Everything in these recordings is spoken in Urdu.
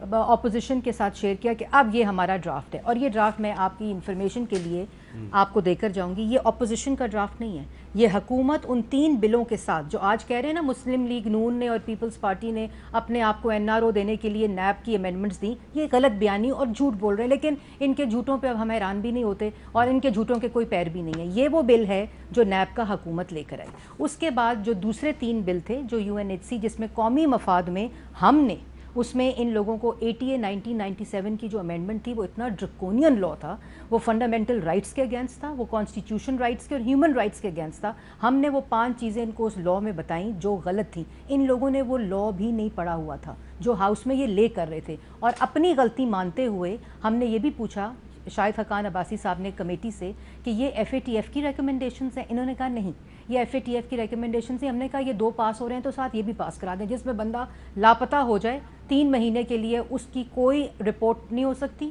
اپوزیشن کے ساتھ شیئر کیا کہ اب یہ ہمارا ڈرافٹ ہے، اور یہ ڈرافٹ میں آپ کی انفارمیشن کے لیے آپ کو دے کر جاؤں گی، یہ اپوزیشن کا ڈرافٹ نہیں ہے، یہ حکومت ان 3 بلوں کے ساتھ جو آج کہہ رہے ہیں نا مسلم لیگ نون نے اور پیپلز پارٹی نے اپنے آپ کو NRO دینے کے لیے نیب کی امینڈمنٹس دیں، یہ غلط بیانی اور جھوٹ بول رہے ہیں، لیکن ان کے جھوٹوں پہ اب ہم حیران بھی نہیں ہوتے اور ان کے جھوٹوں کے کوئی پیر بھی نہیں ہے۔ یہ وہ بل ہے جو نیب کا حکومت لے کر آئی۔ اس کے بعد جو دوسرے 3 بل تھے جو UNHC جس میں قومی مفاد میں ہم نے اس میں ان لوگوں کو ATA 1997 کی جو امینڈمنٹ تھی وہ اتنا ڈرکونین لا تھا، وہ فنڈامنٹل رائٹس کے اگینسٹ تھا، وہ کانسٹیٹیوشن رائٹس کے اور ہیومن رائٹس کے اگینسٹ تھا۔ ہم نے وہ 5 چیزیں ان کو اس لا میں بتائیں جو غلط تھیں، ان لوگوں نے وہ لا بھی نہیں پڑھا ہوا تھا جو ہاؤس میں یہ لے کر رہے تھے، اور اپنی غلطی مانتے ہوئے ہم نے یہ بھی پوچھا شاہد حقان عباسی صاحب نے کمیٹی سے کہ یہ FATF کی ریکمنڈیشنز ہیں، انہوں نے کہا نہیں یہ FATF کی ریکمنڈیشنز ہیں۔ ہم نے کہا یہ 2 پاس ہو رہے ہیں تو ساتھ یہ بھی پاس کرا دیں، جس میں بندہ لاپتہ ہو جائے 3 مہینے کے لیے اس کی کوئی رپورٹ نہیں ہو سکتی،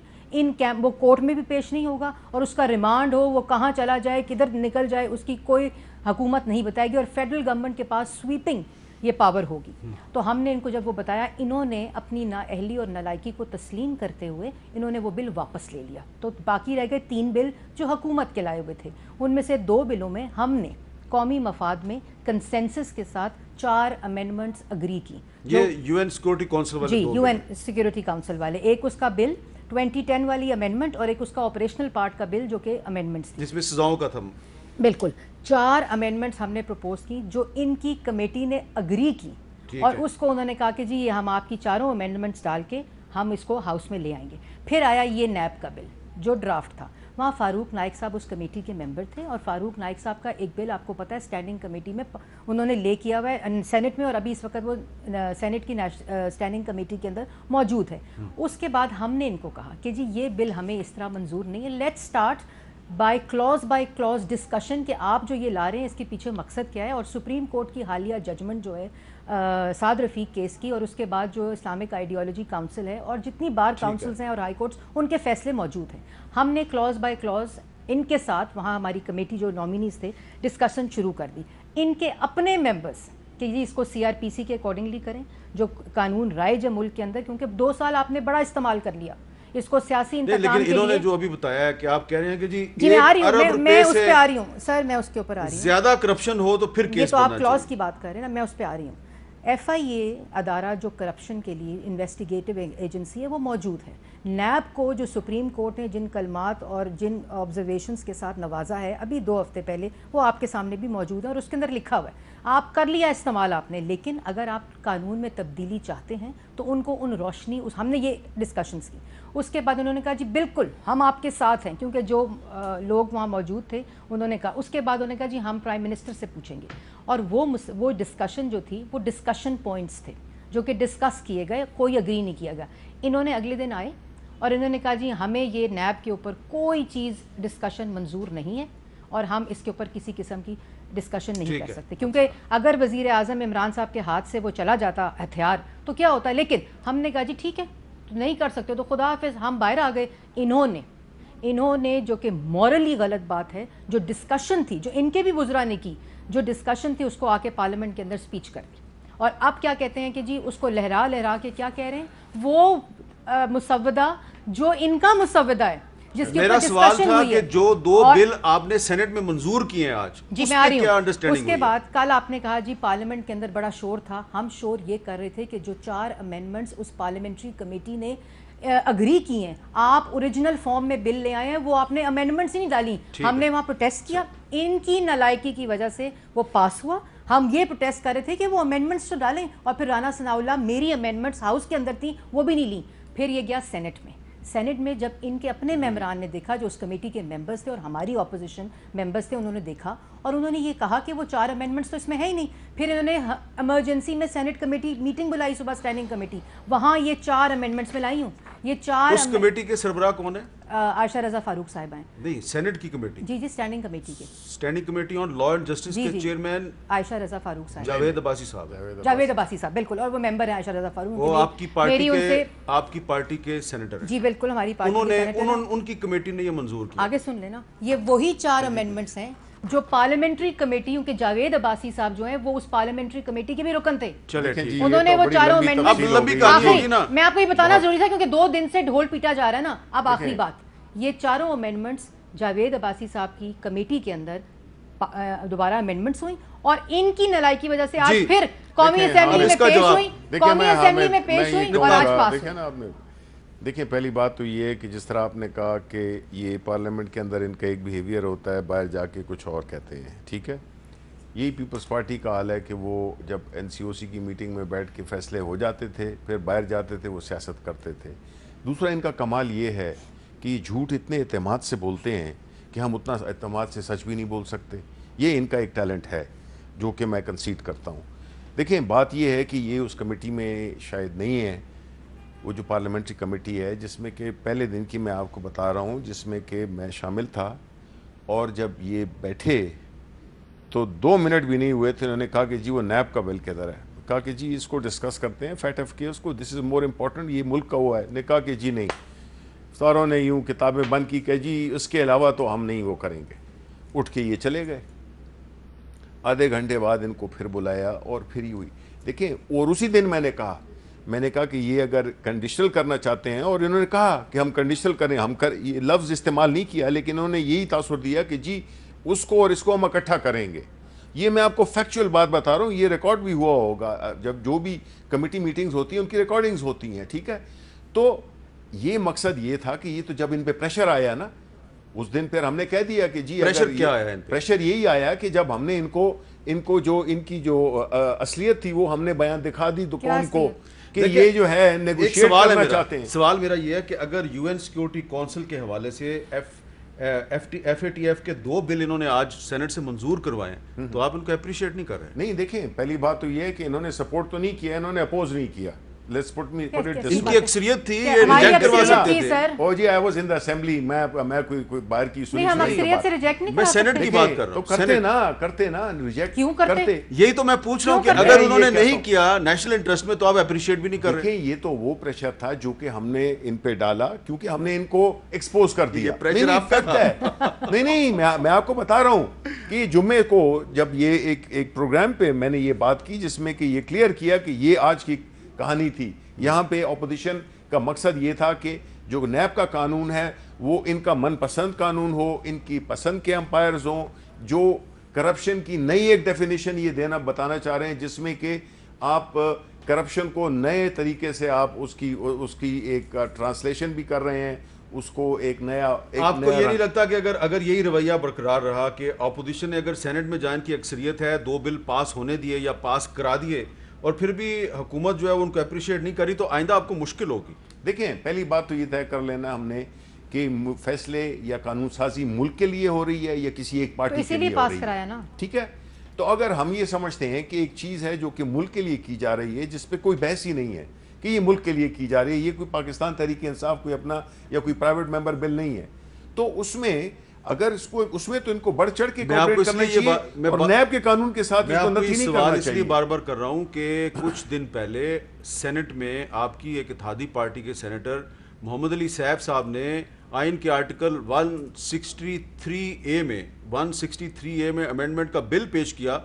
وہ کورٹ میں بھی پیش نہیں ہوگا، اور اس کا ریمانڈ ہو وہ کہاں چلا جائے کدھر نکل جائے اس کی کوئی حکومت نہیں بتائے گی، اور فیڈرل گورنمنٹ کے پاس سویپنگ یہ پاور ہوگی۔ تو ہم نے ان کو جب وہ بتایا انہوں نے اپنی نااہلی اور نالائکی کو تسلیم کرتے ہوئے انہوں نے وہ بل واپس لے لیا، تو باقی رہ گئے 3 بل جو حکومت کے لائے ہوئے تھے۔ ان میں سے 2 بلوں میں ہم نے قومی مفاد میں کنسنسس کے ساتھ 4 امینڈمنٹس اگری کی، یہ UN سیکورٹی کونسل والے جی UN سیکورٹی کاؤنسل والے، ایک اس کا بل 2010 والی امینڈمنٹ اور ایک اس کا آپریشنل پارٹ کا بل جو کہ امینڈمنٹس جس میں سزاؤں کا تھا۔ بالکل 4 امینڈمنٹس ہم نے پروپوز کی جو ان کی کمیٹی نے اگری کی، اور اس کو انہوں نے کہا کہ جی یہ ہم آپ کی 4 امینڈمنٹس ڈال کے ہم اس کو ہاؤس میں لے آئیں گے۔ پھر آیا یہ نیب کا بل جو ڈرافٹ تھا، وہاں فاروق نائک صاحب اس کمیٹی کے ممبر تھے، اور فاروق نائک صاحب کا ایک بل آپ کو پتہ ہے اسٹینڈنگ کمیٹی میں انہوں نے لے کیا ہوا ہے سینٹ میں، اور ابھی اس وقت وہ سینٹ کی اسٹینڈنگ کمیٹی کے اندر موجود ہے۔ اس کے بعد ہم نے ان کو کہا کہ جی یہ بل ہمیں اس طرح منظور نہیں ہے، let's start by clause discussion کہ آپ جو یہ لا رہے ہیں اس کے پیچھے مقصد کیا ہے، اور سپریم کورٹ کی حالیہ ججمنٹ جو ہے سعد رفیق کیس کی، اور اس کے بعد جو اسلامک آئیڈیالوجی کاؤنسل ہے اور جتنی بار کاؤنسلز ہیں اور ہائی کورٹس ان کے فیصلے موجود ہیں۔ ہم نے کلوز بائی کلوز ان کے ساتھ وہاں ہماری کمیٹی جو نامینیز تھے ڈسکشن شروع کر دی، ان کے اپنے ممبرس کہ جی اس کو CRPC کے اکارڈنگلی کریں جو قانون رائج ہے ملک کے اندر، کیونکہ 2 سال آپ نے بڑا استعمال کر لیا اس کو سیاسی انتقام کے لیے۔ لیکن انہوں نے جو ابھی بتایا ہے کہ آپ کہہ رہے ہیں کہ جی میں آ رہی ہوں، میں اس پہ آ رہی ہوں سر، میں اس کے اوپر آ رہی ہوں، زیادہ کرپشن ہو تو پھر کیس تو آپ کلوز کی بات کر رہے ہیں نا، میں اس پہ آ رہی ہوں۔ FIA ادارہ جو کرپشن کے لیے انویسٹیگیٹو ایجنسی ہے وہ موجود ہے، نیب کو جو سپریم کورٹ نے جن کلمات اور جن آبزرویشنز کے ساتھ نوازا ہے ابھی 2 ہفتے پہلے وہ آپ کے سامنے بھی موجود ہے، اور اس کے اندر لکھا ہوا ہے آپ کر لیا استعمال آپ نے، لیکن اگر آپ قانون میں تبدیلی چاہتے ہیں تو ان کو ان روشنی ہم نے یہ ڈسکشنز کی۔ اس کے بعد انہوں نے کہا جی بالکل ہم آپ کے ساتھ ہیں، کیونکہ جو لوگ وہاں موجود تھے انہوں نے کہا۔ اس کے بعد انہوں نے کہا جی ہم پرائم منسٹر سے پوچھیں گے، اور وہ ڈسکشن جو تھی وہ ڈسکشن پوائنٹس تھے جو کہ ڈسکس کیے گئے، کوئی اگری نہیں کیا گیا۔ انہوں نے اگلے دن آئے اور انہوں نے کہا جی ہمیں یہ نیب کے اوپر کوئی چیز ڈسکشن منظور نہیں ہے، اور ہم اس کے اوپر کسی قسم کی ڈسکشن نہیں کر سکتے، کیونکہ اگر وزیر اعظم عمران صاحب کے ہاتھ سے وہ چلا جاتا ہتھیار تو کیا ہوتا ہے۔ لیکن ہم نے کہا جی ٹھیک ہے نہیں کر سکتے تو خدا حافظ، ہم باہر آ گئے۔ انہوں نے جو کہ مورلی غلط بات ہے، جو ڈسکشن تھی جو ان کے بھی وزراء نے کی، جو ڈسکشن تھی اس کو آ کے پارلیمنٹ کے اندر سپیچ کر دی، اور اب کیا کہتے ہیں کہ جی اس کو لہرا کے کیا کہہ رہے ہیں، وہ مسودہ جو ان کا مسودہ ہے جس کے میرا سوال تھا کہ جو 2 بل آپ نے سینٹ میں منظور کیے ہیں آج، جی میں آ رہی ہوں۔ اس کے بعد کل آپ نے کہا جی پارلیمنٹ کے اندر بڑا شور تھا، ہم شور یہ کر رہے تھے کہ جو 4 امینڈمنٹس اس پارلیمنٹری کمیٹی نے اگری کی ہیں، آپ اوریجنل فارم میں بل لے آئے ہیں، وہ آپ نے امینڈمنٹس ہی نہیں ڈالی، ہم نے وہاں پروٹیسٹ کیا، ان کی نالائکی کی وجہ سے وہ پاس ہوا۔ ہم یہ پروٹیسٹ کر رہے تھے کہ وہ امینڈمنٹس تو ڈالیں، اور پھر رانا ثناء اللہ میری امینڈمنٹس ہاؤس کے اندر تھیں وہ بھی نہیں لیں۔ پھر یہ گیا سینٹ میں جب ان کے اپنے ممبران نے دیکھا جو اس کمیٹی کے ممبرز تھے اور ہماری اپوزیشن ممبرز تھے، انہوں نے دیکھا اور انہوں نے یہ کہا کہ وہ 4 امینڈمنٹس تو اس میں ہے ہی نہیں۔ پھر انہوں نے ایمرجنسی میں سینٹ کمیٹی میٹنگ بلائی صبح، اسٹینڈنگ کمیٹی، وہاں یہ 4 امینڈمنٹس میں لائی ہوں۔ یہ 4 اس کمیٹی کے سربراہ کون ہے؟ عائشہ رضا فاروق صاحبہ ہیں۔ نہیں، سینٹ کی کمیٹی؟ جی اسٹینڈنگ کمیٹی کے، standing committee on law and justice کے چیئرمین عائشہ رضا فاروق صاحب، جاوید عباسی صاحب، جاوید عباسی صاحب بالکل، اور وہ ممبر ہیں عائشہ رضا فاروق، وہ آپ کی پارٹی کے سینیٹر ہیں؟ جی بالکل ہماری پارٹی کے سینیٹر ہیں۔ ان کی کمیٹی نے یہ منظور کیا۔ آگے سن لینا، یہ وہی 4 امینڈمنٹس ہیں جو پارلیمنٹری کمیٹیوں کے جاوید عباسی صاحب جو ہیں وہ اس پارلیمنٹری کمیٹی کے بھی رکن تھے. انہوں نے وہ چاروں امینڈمنٹ, میں آپ کو یہ بتانا ضروری تھا کیونکہ 2 دن سے ڈھول پیٹا جا رہا ہے نا. اب آخری بات, یہ چاروں امینڈمنٹس جاوید عباسی صاحب کی کمیٹی کے اندر دوبارہ امینڈمنٹس ہوئیں اور ان کی نلائی کی وجہ سے آج پھر قومی اسمبلی میں پیش ہوئی, اور آج پاس ہوئی. دیکھیں پہلی بات تو یہ ہے کہ جس طرح آپ نے کہا کہ یہ پارلیمنٹ کے اندر ان کا ایک بیہیویئر ہوتا ہے, باہر جا کے کچھ اور کہتے ہیں, ٹھیک ہے. یہی پیپلز پارٹی کا حال ہے کہ وہ جب NCOC کی میٹنگ میں بیٹھ کے فیصلے ہو جاتے تھے, پھر باہر جاتے تھے, وہ سیاست کرتے تھے. دوسرا ان کا کمال یہ ہے کہ یہ جھوٹ اتنے اعتماد سے بولتے ہیں کہ ہم اتنا اعتماد سے سچ بھی نہیں بول سکتے. یہ ان کا ایک ٹیلنٹ ہے جو کہ میں کنسیڈ کرتا ہوں. دیکھیں بات یہ ہے کہ یہ اس کمیٹی میں شاید نہیں ہے, وہ جو پارلیمنٹری کمیٹی ہے جس میں کہ پہلے دن کی میں آپ کو بتا رہا ہوں, جس میں کہ میں شامل تھا, اور جب یہ بیٹھے تو 2 منٹ بھی نہیں ہوئے تھے, انہوں نے کہا کہ جی وہ نیب کا بل کدھر ہے. کہا کہ جی اس کو ڈسکس کرتے ہیں, فیٹ آف کیس کو, دس از مور امپورٹنٹ, یہ ملک کا ہوا ہے. نے کہا کہ جی نہیں, ساروں نے یوں کتابیں بند کی کہ جی اس کے علاوہ تو ہم نہیں وہ کریں گے. اٹھ کے یہ چلے گئے. آدھے گھنٹے بعد ان کو پھر بلایا اور پھر ہی ہوئی. دیکھیں, اور اسی دن میں نے کہا کہ یہ اگر کنڈیشنل کرنا چاہتے ہیں, اور انہوں نے کہا کہ ہم کنڈیشنل کریں, یہ لفظ استعمال نہیں کیا, لیکن انہوں نے یہی تاثر دیا کہ جی اس کو اور اس کو ہم اکٹھا کریں گے. یہ میں آپ کو فیکچوئل بات بتا رہا ہوں, یہ ریکارڈ بھی ہوا ہوگا, جب جو بھی کمیٹی میٹنگز ہوتی ہیں ان کی ریکارڈنگز ہوتی ہیں, ٹھیک ہے. تو یہ مقصد یہ تھا کہ یہ تو جب ان پہ پریشر آیا نا, اس دن پھر ہم نے کہہ دیا کہ جی پریشر کیا آیا؟ پریشر یہی آیا کہ جب ہم نے ان کو جو ان کی جو اصلیت تھی وہ ہم نے بیان دکھا دی تو قوم کو کہ یہ جو ہے نیگوشیٹ کرنا چاہتے ہیں. سوال میرا یہ ہے کہ اگر UN سیکیورٹی کونسل کے حوالے سے FATF کے 2 بل انہوں نے آج سینٹ سے منظور کروائے ہیں, تو آپ ان کو اپریشیٹ نہیں کر رہے؟ نہیں, دیکھیں پہلی بات تو یہ ہے کہ انہوں نے سپورٹ تو نہیں کیا, انہوں نے اپوز نہیں کیا. Let's put it this in way. کی اکثریت تھی, یہ ریجیکٹ کروا سکتے تھے. او جی I was in the assembly, میں کوئی باہر کی نہیں, ہم اکثریت سے ریجیکٹ نہیں میں سینٹ کی بات کر رہا ہوں. تو کرتے نا ریجیکٹ کیوں کرتے؟ یہی تو میں پوچھ رہا ہوں کہ اگر انہوں نے نہیں کیا نیشنل انٹرسٹ میں, تو آپ اپریشیٹ بھی نہیں کر رہے. دیکھیں یہ تو وہ پریشر تھا جو کہ ہم نے ان پہ ڈالا, کیونکہ ہم نے ان کو ایکسپوز کر دیا. پریشر آپ کا ہے نہیں, میں آپ کو بتا رہا ہوں کہ جمعے کو جب یہ ایک پروگرام پہ میں نے یہ بات کی جس میں کہ یہ کلیئر کیا کہ یہ آج کی کہانی تھی. یہاں پہ اپوزیشن کا مقصد یہ تھا کہ جو نیب کا قانون ہے وہ ان کا من پسند قانون ہو, ان کی پسند کے امپائرز ہوں, جو کرپشن کی نئی ایک ڈیفینیشن یہ بتانا چاہ رہے ہیں جس میں کہ آپ کرپشن کو نئے طریقے سے آپ اس کی ایک ٹرانسلیشن بھی کر رہے ہیں, اس کو ایک نیا. آپ کو یہ نہیں لگتا کہ اگر یہی رویہ برقرار رہا کہ اپوزیشن نے اگر سینٹ میں جان کی اکثریت ہے, 2 بل پاس ہونے دیے یا پاس کرا دیے, اور پھر بھی حکومت جو ہے ان کو اپریشیٹ نہیں کری, تو آئندہ آپ کو مشکل ہوگی؟ دیکھیں پہلی بات تو یہ طے کر لینا ہم نے کہ فیصلے یا قانون سازی ملک کے لیے ہو رہی ہے یا کسی ایک پارٹی کے لیے ہو رہی ہے, ٹھیک ہے. تو اگر ہم یہ سمجھتے ہیں کہ ایک چیز ہے جو کہ ملک کے لیے کی جا رہی ہے, جس پہ کوئی بحث ہی نہیں ہے کہ یہ ملک کے لیے کی جا رہی ہے, یہ کوئی پاکستان تحریک انصاف کوئی اپنا یا کوئی پرائیویٹ ممبر بل نہیں ہے, تو اس میں اگر اس میں تو ان کو بڑھ چڑھ کے کوآپریٹ کرنا چاہیے, اور نیب کے قانون کے ساتھ اس کو نفی نہیں کرنا چاہیے. اس لیے بار بار کر رہا ہوں کہ کچھ دن پہلے سینٹ میں آپ کی ایک اتحادی پارٹی کے سینیٹر محمد علی سیف صاحب نے آئین کے آرٹیکل 163A میں امینڈمنٹ کا بل پیش کیا,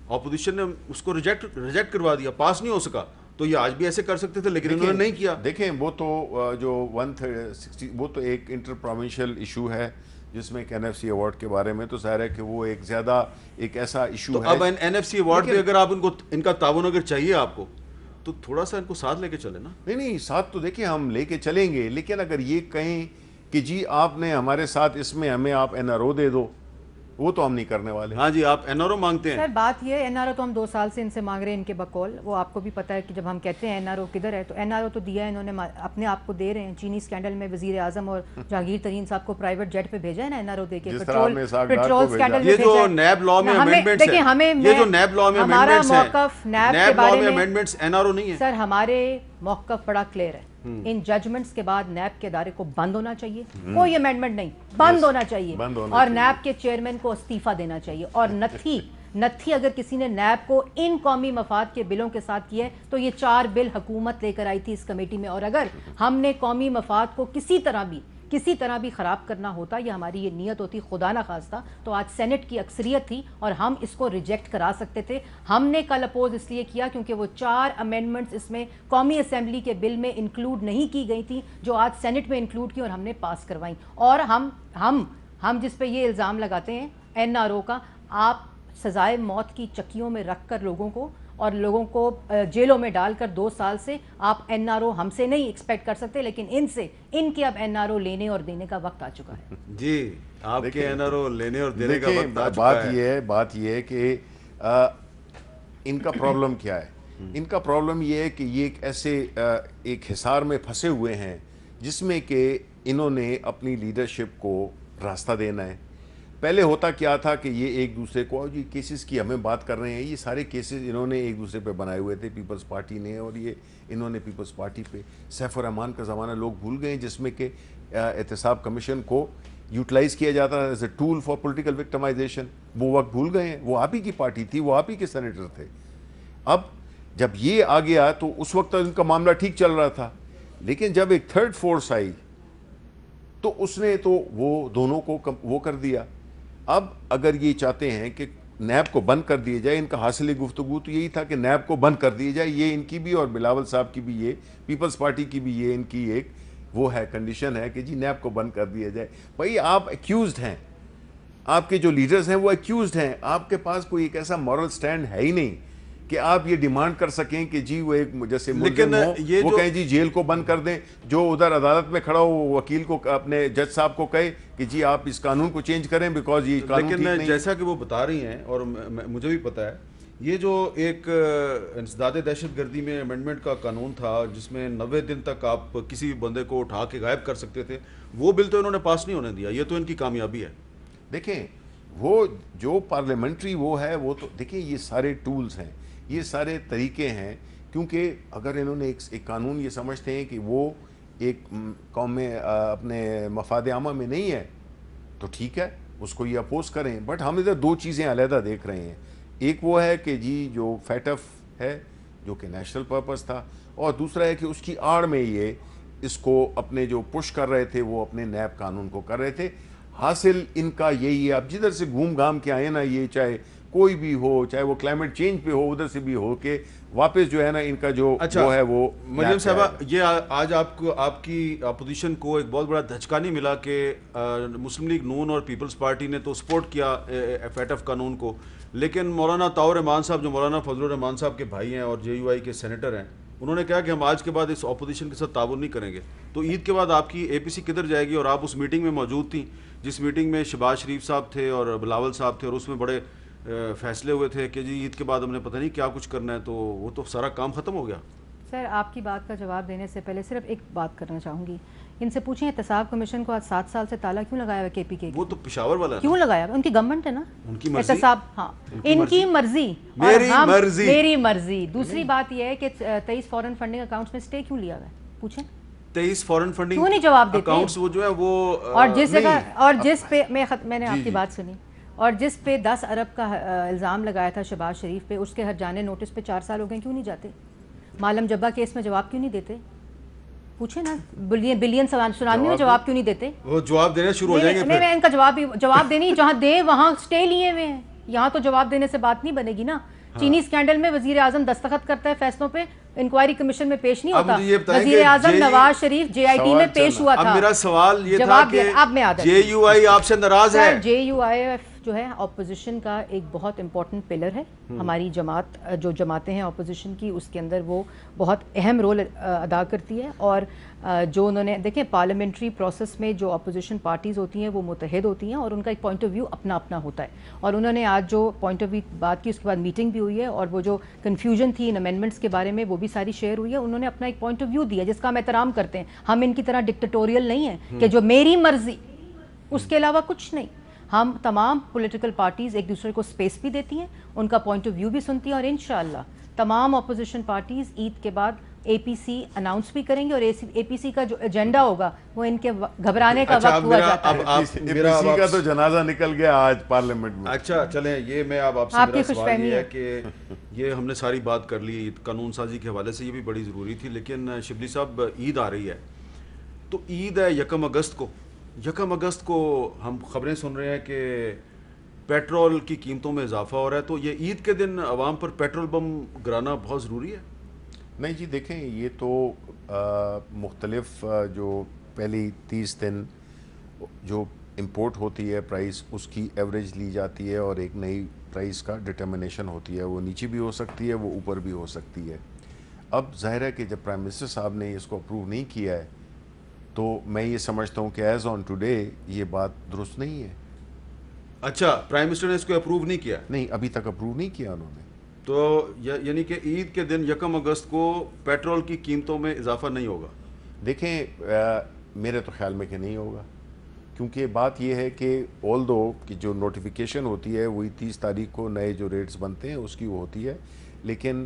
اپوزیشن نے اس کو ریجیکٹ کروا دیا, پاس نہیں ہو سکا. تو یہ آج بھی ایسے کر سکتے تھے, لیکن انہوں نے نہیں کیا. دیکھیں وہ تو جو 160 وہ تو ایک انٹر پروونشل ایشو ہے جس میں ایک NFC ایوارڈ کے بارے میں, تو ظاہر ہے کہ وہ ایک زیادہ ایک ایسا ایشو ہے. اب NFC ایوارڈ پہ اگر آپ ان کا تعاون اگر چاہیے آپ کو, تو تھوڑا سا ان کو ساتھ لے کے چلے نا. نہیں, ساتھ تو دیکھیں ہم لے کے چلیں گے, لیکن اگر یہ کہیں کہ جی آپ نے ہمارے ساتھ اس میں ہمیں آپ NRO دے دو, وہ تو ہم نہیں کرنے والے. ہاں جی, آپ NRO مانگتے ہیں. سر بات یہ ہے, NRO تو ہم 2 سال سے ان سے مانگ رہے ہیں, ان کے بقول. وہ آپ کو بھی پتا ہے کہ جب ہم کہتے ہیں NRO کدھر ہے, تو NRO تو دیا ہے انہوں نے, اپنے آپ کو دے رہے ہیں. چینی اسکینڈل میں وزیر اعظم اور جہانگیر ترین صاحب کو پرائیویٹ جیٹ پہ بھیجا ہے نا NRO دے کے, پیٹرول اسکینڈل میں. یہ جو نیب لا میں امینڈمنٹس ہیں, یہ جو نیب لا میں امینڈمنٹس ہیں, ہمارا موقف نیب کے بارے میں امینڈمنٹس NRO نہیں ہے. سر ہمارے موقف بڑا کلیئر ہے, ان ججمنٹس کے بعد نیب کے ادارے کو بند ہونا چاہیے, کوئی امینڈمنٹ نہیں, بند ہونا چاہیے, اور نیب کے چیئرمین کو استعفیٰ دینا چاہیے. اور نتھی اگر کسی نے نیب کو ان قومی مفاد کے بلوں کے ساتھ کیا ہے, تو یہ 4 بل حکومت لے کر آئی تھی اس کمیٹی میں, اور اگر ہم نے قومی مفاد کو کسی طرح بھی کسی طرح بھی خراب کرنا ہوتا یا ہماری یہ نیت ہوتی خدا نہ خواستہ تو آج سینٹ کی اکثریت تھی اور ہم اس کو ریجیکٹ کرا سکتے تھے. ہم نے کل اپوز اس لیے کیا کیونکہ وہ 4 امینڈمنٹس اس میں قومی اسمبلی کے بل میں انکلوڈ نہیں کی گئی تھیں جو آج سینٹ میں انکلوڈ کی اور ہم نے پاس کروائیں. اور ہم جس پہ یہ الزام لگاتے ہیں NRO کا, آپ سزائے موت کی چکیوں میں رکھ کر لوگوں کو اور لوگوں کو جیلوں میں ڈال کر 2 سال سے آپ NRO ہم سے نہیں ایکسپیکٹ کر سکتے, لیکن ان کے اب NRO لینے اور دینے کا وقت آ چکا ہے. جی آپ کے NRO لینے اور دینے کا وقت آ چکا ہے. بات یہ ہے کہ ان کا پرابلم کیا ہے. ان کا پرابلم یہ ہے کہ یہ ایک ایسے ایک حصار میں پھنسے ہوئے ہیں جس میں کہ انہوں نے اپنی لیڈرشپ کو راستہ دینا ہے. پہلے ہوتا کیا تھا کہ یہ ایک دوسرے کو جی کیسز کی ہمیں بات کر رہے ہیں, یہ سارے کیسز انہوں نے ایک دوسرے پہ بنائے ہوئے تھے پیپلز پارٹی نے, اور یہ انہوں نے پیپلز پارٹی پہ سیف الرحمان کا زمانہ لوگ بھول گئے جس میں کہ احتساب کمیشن کو یوٹیلائز کیا جاتا ہے as a tool for political victimisation. وہ وقت بھول گئے ہیں. وہ آپ ہی کی پارٹی تھی, وہ آپ ہی کے سینیٹر تھے. اب جب یہ آ گیا تو اس وقت ان کا معاملہ ٹھیک چل رہا تھا, لیکن جب ایک تھرڈ فورس آئی تو اس نے تو وہ دونوں کو وہ کر دیا. اب اگر یہ چاہتے ہیں کہ نیب کو بند کر دیے جائے, ان کا حاصل گفتگو تو یہی تھا کہ نیب کو بند کر دیے جائے. یہ ان کی بھی اور بلاول صاحب کی بھی, یہ پیپلز پارٹی کی بھی یہ ان کی ایک وہ ہے کنڈیشن ہے کہ جی نیب کو بند کر دیا جائے. بھائی آپ ایکیوزڈ ہیں, آپ کے جو لیڈرز ہیں وہ ایکیوزڈ ہیں. آپ کے پاس کوئی ایک ایسا مورل سٹینڈ ہے ہی نہیں کہ آپ یہ ڈیمانڈ کر سکیں کہ جی وہ ایک جیسے ملزم ہو وہ کہیں جی جیل کو بند کر دیں, جو ادھر عدالت میں کھڑا ہو وکیل کو اپنے جج صاحب کو کہے کہ جی آپ اس قانون کو چینج کریں بیکاز یہ قانون ٹھیک نہیں. لیکن جیسا کہ وہ بتا رہی ہیں اور مجھے بھی پتا ہے, یہ جو ایک انسداد دہشت گردی میں امینڈمنٹ کا قانون تھا جس میں 90 دن تک آپ کسی بھی بندے کو اٹھا کے غائب کر سکتے تھے, وہ بل تو انہوں نے پاس نہیں ہونے دیا. یہ تو ان کی کامیابی ہے. دیکھیں وہ جو پارلیمنٹری وہ ہے وہ تو دیکھیں یہ سارے ٹولز ہیں, یہ سارے طریقے ہیں. کیونکہ اگر انہوں نے ایک قانون یہ سمجھتے ہیں کہ وہ ایک قوم میں اپنے مفاد عامہ میں نہیں ہے تو ٹھیک ہے, اس کو یہ اپوز کریں. بٹ ہم ادھر 2 چیزیں علیحدہ دیکھ رہے ہیں. ایک وہ ہے کہ جی جو فیٹف ہے جو کہ نیشنل پرپس تھا, اور دوسرا ہے کہ اس کی آڑ میں یہ اس کو اپنے جو پش کر رہے تھے وہ اپنے نیب قانون کو کر رہے تھے. حاصل ان کا یہی ہے. اب جدھر سے گھوم گھام کے آئے نا, یہ چاہے کوئی بھی ہو, چاہے وہ کلائمیٹ چینج پہ ہو, ادھر سے بھی ہو کے واپس جو ہے نا ان کا جو وہ ہے وہ. مریم صاحبہ, یہ آج آپ کی اپوزیشن کو ایک بہت بڑا دھچکا نہیں ملا کہ مسلم لیگ نون اور پیپلز پارٹی نے تو سپورٹ کیا FATF قانون کو, لیکن مولانا طاہر رحمان صاحب جو مولانا فضل الرحمان صاحب کے بھائی ہیں اور JUI کے سینیٹر ہیں, انہوں نے کہا کہ ہم آج کے بعد اس اپوزیشن کے ساتھ تعاون نہیں کریں گے. تو عید کے بعد آپ کی APC کدھر جائے گی؟ اور آپ اس میٹنگ میں موجود تھیں جس میٹنگ میں شہباز شریف صاحب تھے اور بلاول صاحب تھے, اور اس میں بڑے فیصلے ہوئے تھے کہ جی عید کے بعد ہم نے پتہ نہیں کیا کچھ کرنا ہے, تو وہ تو سارا کام ختم ہو گیا. سر آپ کی بات کا جواب دینے سے پہلے صرف ایک بات کرنا چاہوں گی. ان سے پوچھیں احتساب کمیشن کو آج 7 سال سے تالا کیوں لگایا ہوا KP کے؟ وہ تو پشاور والا ہے. کیوں لگایا ہوا؟ ان کی گورنمنٹ ہے نا, ان کی مرضی. احتساب, ہاں ان کی مرضی, میری مرضی. دوسری بات یہ ہے کہ 23 فورن فنڈنگ اکاؤنٹس میں سٹے کیوں لیا ہوا ہے؟ پوچھیں 23 فورن فنڈنگ کیوں نہیں جواب دیتے اکاؤنٹس وہ جو ہے وہ, اور جس جگہ اور جس پہ میں نے آپ کی بات سنی, اور جس پہ 10 ارب کا الزام لگایا تھا شہباز شریف پہ, اس کے ہر جانے نوٹس پہ 4 سال ہو گئے, کیوں نہیں جاتے؟ معلم جبہ کیس میں جواب کیوں نہیں دیتے؟ پوچھیں نا, بلین 94 میں جواب کیوں نہیں دیتے؟ وہ جواب دینے شروع ہو جائیں گے. میں ان کا جواب دینی, جہاں دیں وہاں سٹے لیے ہوئے ہیں, یہاں تو جواب دینے سے بات نہیں بنے گی نا. چینی سکینڈل میں وزیر اعظم دستخط کرتا ہے فیصلوں پہ, انکوائری کمیشن میں پیش نہیں ہوتا. وزیر اعظم نواز شریف JIT میں پیش ہوا تھا. اب میرا سوال یہ تھا کہ JUI آپ سے ناراض ہے. JUI جو ہے اپوزیشن کا ایک بہت امپورٹنٹ پلر ہے. ہماری جماعت جو جماعتیں ہیں اپوزیشن کی, اس کے اندر وہ بہت اہم رول ادا کرتی ہے. اور جو انہوں نے دیکھیں پارلیمنٹری پروسیس میں جو اپوزیشن پارٹیز ہوتی ہیں وہ متحد ہوتی ہیں اور ان کا ایک پوائنٹ آف ویو اپنا اپنا ہوتا ہے. اور انہوں نے آج جو پوائنٹ آف ویو بات کی, اس کے بعد میٹنگ بھی ہوئی ہے, اور وہ جو کنفیوژن تھی ان امینڈمنٹس کے بارے میں وہ بھی ساری شیئر ہوئی ہے. انہوں نے اپنا ایک پوائنٹ آف ویو دیا جس کا ہم احترام کرتے ہیں. ہم ان کی طرح ڈکٹیٹوریل نہیں ہیں کہ جو میری مرضی, اس کے علاوہ کچھ نہیں. ہم تمام پولیٹیکل پارٹیز ایک دوسرے کو سپیس بھی دیتی ہیں, ان کا پوائنٹ آف ویو بھی سنتی ہیں, اور انشاءاللہ تمام اپوزیشن پارٹیز عید کے بعد APC اناؤنس بھی کریں گے, اور APC کا جو ایجنڈا ہوگا وہ ان کے گھبرانے کا وقت ہوا جاتا ہے. APC کا تو جنازہ نکل گیا آج پارلیمنٹ میں. اچھا چلیں, یہ میں آپ سے میرا سوال یہ ہے کہ یہ ہم نے ساری بات کر لی قانون سازی کے حوالے سے, یہ بھی بڑی ضروری تھی, لیکن شبلی صاحب عید آ رہی ہے, تو عید ہے 1 اگست کو, یکم اگست کو ہم خبریں سن رہے ہیں کہ پیٹرول کی قیمتوں میں اضافہ ہو رہا ہے، تو یہ عید کے دن عوام پر پیٹرول بم گرانا بہت ضروری ہے؟ نہیں جی، دیکھیں یہ تو مختلف جو پہلی 30 دن جو امپورٹ ہوتی ہے پرائس، اس کی ایوریج لی جاتی ہے اور ایک نئی پرائس کا ڈٹرمنیشن ہوتی ہے. وہ نیچے بھی ہو سکتی ہے، وہ اوپر بھی ہو سکتی ہے. اب ظاہر ہے کہ جب پرائم منسٹر صاحب نے اس کو اپروو نہیں کیا ہے تو میں یہ سمجھتا ہوں کہ ایز آن ٹوڈے یہ بات درست نہیں ہے. اچھا، پرائم منسٹر نے اس کو اپروو نہیں کیا؟ نہیں، ابھی تک اپروو نہیں کیا انہوں نے. تو یعنی کہ عید کے دن یکم اگست کو پیٹرول کی قیمتوں میں اضافہ نہیں ہوگا؟ دیکھیں میرے تو خیال میں کہ نہیں ہوگا، کیونکہ بات یہ ہے کہ آل دو کہ جو نوٹیفیکیشن ہوتی ہے وہی 30 تاریخ کو نئے جو ریٹس بنتے ہیں اس کی وہ ہوتی ہے، لیکن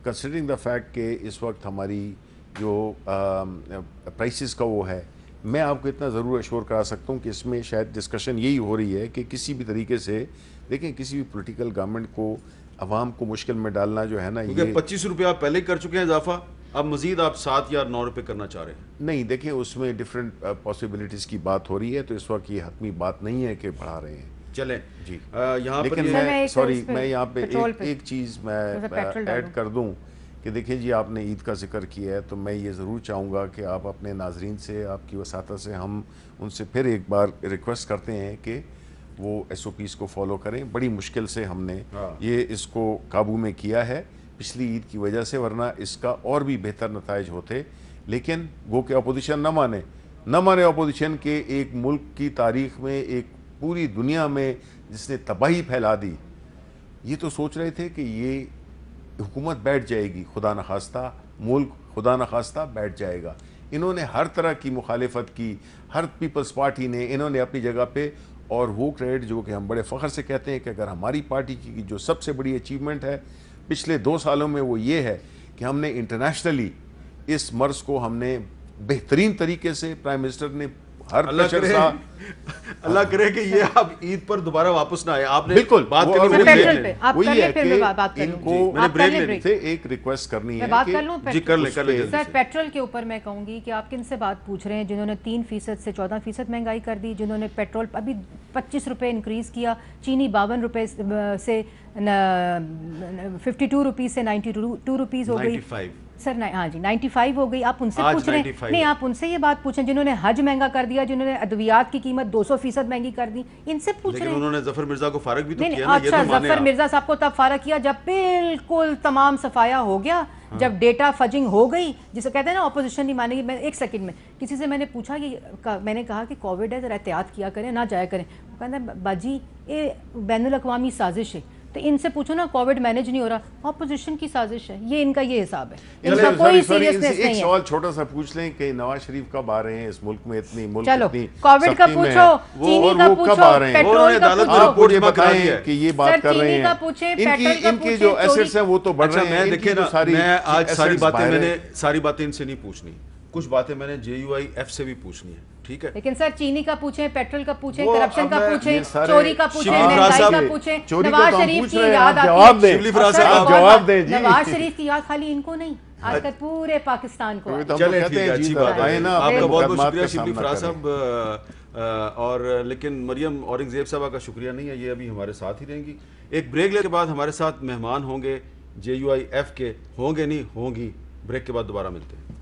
کنسیڈرنگ دا فیکٹ کہ اس وقت ہماری جو پرائسز کا وہ ہے، میں آپ کو اتنا ضرور اشور کرا سکتا ہوں کہ اس میں شاید ڈسکشن یہی ہو رہی ہے کہ کسی بھی طریقے سے دیکھیں کسی بھی پولیٹیکل گورنمنٹ کو عوام کو مشکل میں ڈالنا جو ہے نا، کیونکہ 25 روپے آپ پہلے کر چکے ہیں اضافہ، اب مزید آپ 7 یا 9 روپے کرنا چاہ رہے ہیں. نہیں، دیکھیں اس میں ڈفرینٹ پاسبلٹیز کی بات ہو رہی ہے، تو اس وقت یہ حتمی بات نہیں ہے کہ بڑھا رہے ہیں. چلیں جی، یہاں پر لیکن میں یہاں پہ ایک چیز میں ایڈ کر دوں کہ دیکھیں جی، آپ نے عید کا ذکر کیا ہے تو میں یہ ضرور چاہوں گا کہ آپ اپنے ناظرین سے، آپ کی وساطت سے ہم ان سے پھر ایک بار ریکویسٹ کرتے ہیں کہ وہ ایس او پیز کو فالو کریں. بڑی مشکل سے ہم نے یہ اس کو قابو میں کیا ہے پچھلی عید کی وجہ سے، ورنہ اس کا اور بھی بہتر نتائج ہوتے. لیکن گو کہ اپوزیشن نہ مانے اپوزیشن کے ایک ملک کی تاریخ میں، ایک پوری دنیا میں جس نے تباہی پھیلا دی، یہ تو سوچ رہے تھے کہ یہ حکومت بیٹھ جائے گی، خدا نخواستہ ملک خدا نخواستہ بیٹھ جائے گا. انہوں نے ہر طرح کی مخالفت کی، ہر پیپلز پارٹی نے، انہوں نے اپنی جگہ پہ. اور وہ کریڈٹ جو کہ ہم بڑے فخر سے کہتے ہیں کہ اگر ہماری پارٹی کی جو سب سے بڑی اچیومنٹ ہے پچھلے 2 سالوں میں وہ یہ ہے کہ ہم نے انٹرنیشنلی اس مرض کو ہم نے بہترین طریقے سے، پرائم منسٹر نے ہر اللہ کرے کہ یہ اب عید پر دوبارہ واپس نہ آئے. آپ نے بالکل بات وہی ہے کہ ان کو ایک ریکویسٹ کرنی ہے جی کر لیں. سر پیٹرول کے اوپر میں کہوں گی کہ آپ کن سے بات پوچھ رہے ہیں جنہوں نے 3% سے 14% مہنگائی کر دی، جنہوں نے پیٹرول ابھی 25 روپے انکریز کیا، چینی 52 روپے سے 52 روپیز سے 92 روپیز ہو گئی. سر ہاں جی 95 ہو گئی. آپ ان سے پوچھ رہے ہیں؟ نہیں، آپ ان سے یہ بات پوچھیں جنہوں نے حج مہنگا کر دیا، جنہوں نے ادویات کی قیمت 200% مہنگی کر دی، ان سے پوچھ رہے ہیں. لیکن انہوں نے ظفر مرزا کو فارغ بھی تو کیا نا. اچھا، ظفر مرزا صاحب کو تب فارغ کیا جب بالکل تمام صفایا ہو گیا، جب ڈیٹا فجنگ ہو گئی، جسے کہتے ہیں نا اپوزیشن نہیں مانے گی. میں ایک سیکنڈ میں کسی سے میں نے پوچھا کہ میں نے کہا کہ کووڈ ہے ذرا احتیاط کیا کریں، نہ جایا کریں. وہ کہتا ہے باجی یہ بین الاقوامی سازش ہے، تو ان سے پوچھو نا کووڈ مینیج نہیں ہو رہا، اپوزیشن کی سازش ہے. یہ ان کا یہ حساب ہے، ان کا کوئی سیریسنس نہیں ہے. ایک سوال چھوٹا سا پوچھ لیں کہ نواز شریف کب آ رہے ہیں اس ملک میں؟ اتنی ملک چلو اتنی کووڈ کا پوچھو، چینی کا پوچھو، پیٹرول کا پوچھو. مجھے بتائیں کہ یہ بات کر رہے ہیں ان کی جو ایسٹس ہیں وہ تو بڑھ رہے ہیں. دیکھیں نا، میں آج ساری باتیں ان سے نہیں پوچھنی، کچھ باتیں میں نے JUIF سے بھی پوچھنی ہے، ٹھیک ہے؟ لیکن سر چینی کا پوچھیں، پیٹرول کا پوچھیں، کرپشن کا پوچھیں، چوری کا پوچھیں، مہنگائی کا پوچھیں. نواز شریف کی یاد آتی ہے، جواب دیں. نواز شریف کی یاد خالی ان کو نہیں، آج تک پورے پاکستان کو. چلیں ٹھیک ہے، اچھی بات ہے. آپ کا بہت بہت شکریہ شبلی فراز صاحب. اور لیکن مریم اورنگزیب صاحبہ کا شکریہ نہیں ہے، یہ ابھی ہمارے ساتھ ہی رہیں گی. ایک بریک لینے کے بعد ہمارے ساتھ مہمان ہوں گے JUIF کے، ہوں گے نہیں ہوں گی. بریک کے بعد دوبارہ ملتے ہیں.